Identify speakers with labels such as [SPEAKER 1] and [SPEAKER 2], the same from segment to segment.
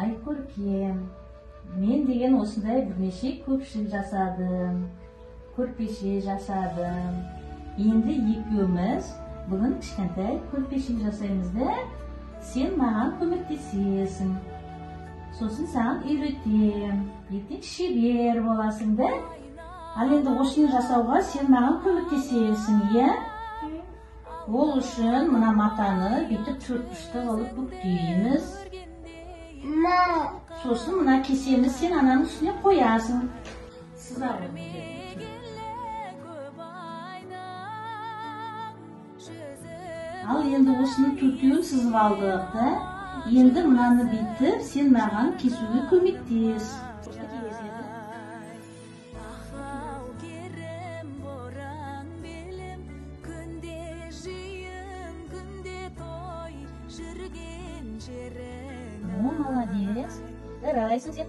[SPEAKER 1] Ай көркем, мен деген осындай бірнеше көпшік жасадым, көрпеше жасадым. Енді екеуміз бүгін кішкентай көрпешек жасаймыз да, сен маған көмектесесің. Сосын саған үйретем, ертең шебер боласың да. Ал енді осыны жасауға сен маған көмектесесің, иә? Ол үшін мына матаны бүйтіп төртбұрышты қылып бүктейміз. Сосын мына кесені сен ананың үстіне қоясың. Ал енді осыны төртеуін сызып алдық та. Енді мынаны бүйтіп сен маған кесуге көмектес. Молодец. Жарайсың сен.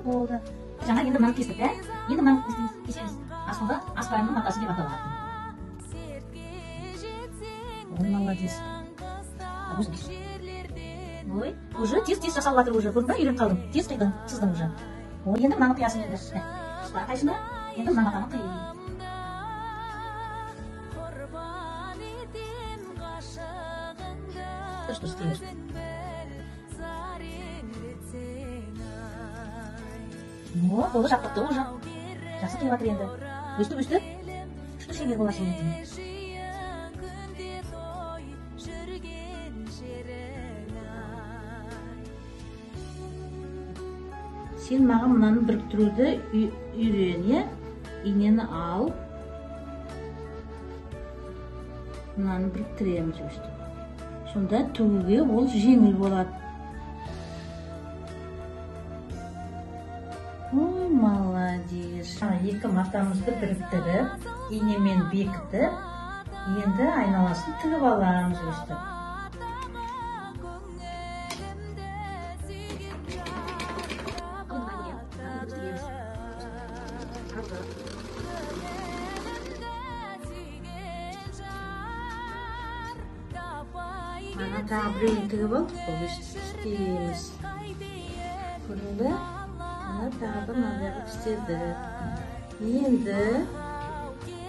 [SPEAKER 1] Болды. Жаңа енді мынаны кестік, ә? Енді мынаны кесеміз. Асылда аспайымның матасы деп аталады. Молодец. Ой, уже тез жасалып жатыр уже. Көрдің бе? Үйреніп қалдым. Тез қидың, сыздың уже. Ой, енді мынаны қиясың енді. Ұста қайсына? Енді мына матаны қи. Дұрыс істейміз. О, болды, жақтықты уже. Жақсы келіп жатыр енді. Өстіп, күшті шебер боласың ертең. Сен маған мынаны біріктіруді үйрен, е? Инені ал. Мынаны біріктіреміз өстіп. Сонда тігуге ол жеңіл болады. Ой, молодец. Екі матамызды біріктіріп, инемен бекітіп, енді айналасын тігіп аламыз өстіп. Ана тағы біреуін тігіп алдық қой, істейміз. Көрдің бе? Тағы мынадайға істедік. Енді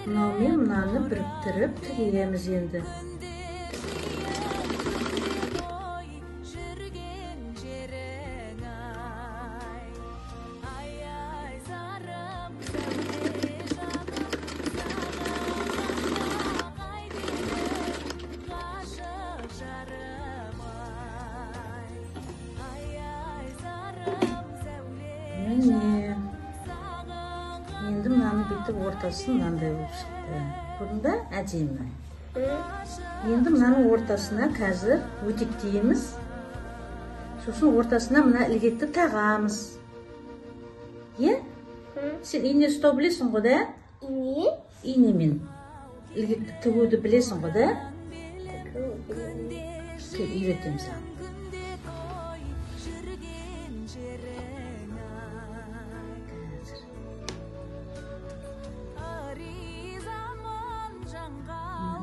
[SPEAKER 1] мынаумен мынаны біріктіріп тігеміз енді. Енді мынаны бүйтіп ортасын мынандай болып шықты. Көрдің бе? Әдемі. Енді мынаның ортасына қазір өтектейміз. Сосын ортасына мына ілгекті тағамыз. Е? Сен ине ұстау білесің ғой да? Ине? Инемен ілгекті тігуді білесің ғой да? Кел, үйретем саған.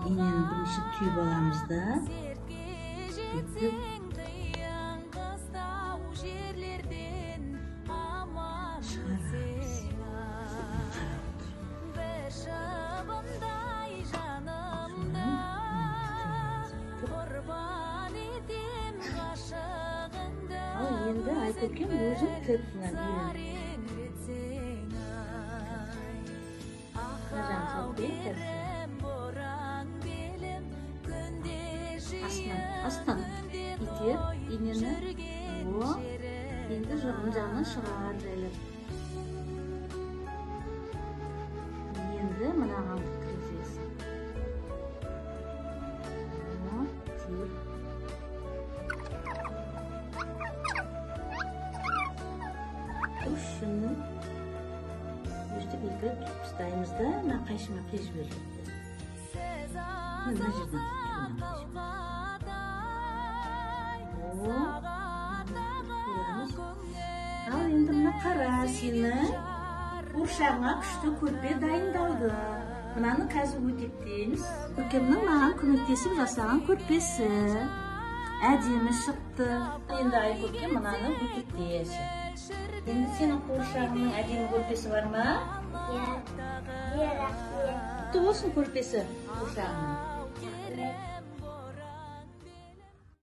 [SPEAKER 1] Инені бірінші түйіп аламыз да, бүйтіп шығарамыз. Ал енді Айкөркем өзің тігіп үйрен. Қажан салпен тәрсі. Астан итеп, инені енді жағынан шығар жайлап. Енді мынаған кіргізесің. Үшінің өстіп екі ұстаймыз да, мына қайшыма қиып жібереді. Мына жерден ал енді мына қара сені қуыршағыңа күшті көрпе дайындалды. Мынаны қазір өтектейміз. Көркемнің маған көмектесіп жасаған көрпесі. әдемі шықты. Енді Айкөпке мынаны үгіттейсің. Енді сенің қуыршағыңның әдемі көрпесі бар ма?
[SPEAKER 2] Иә, рахмет.
[SPEAKER 1] Құтты болсын көрпесі қуыршағыңның.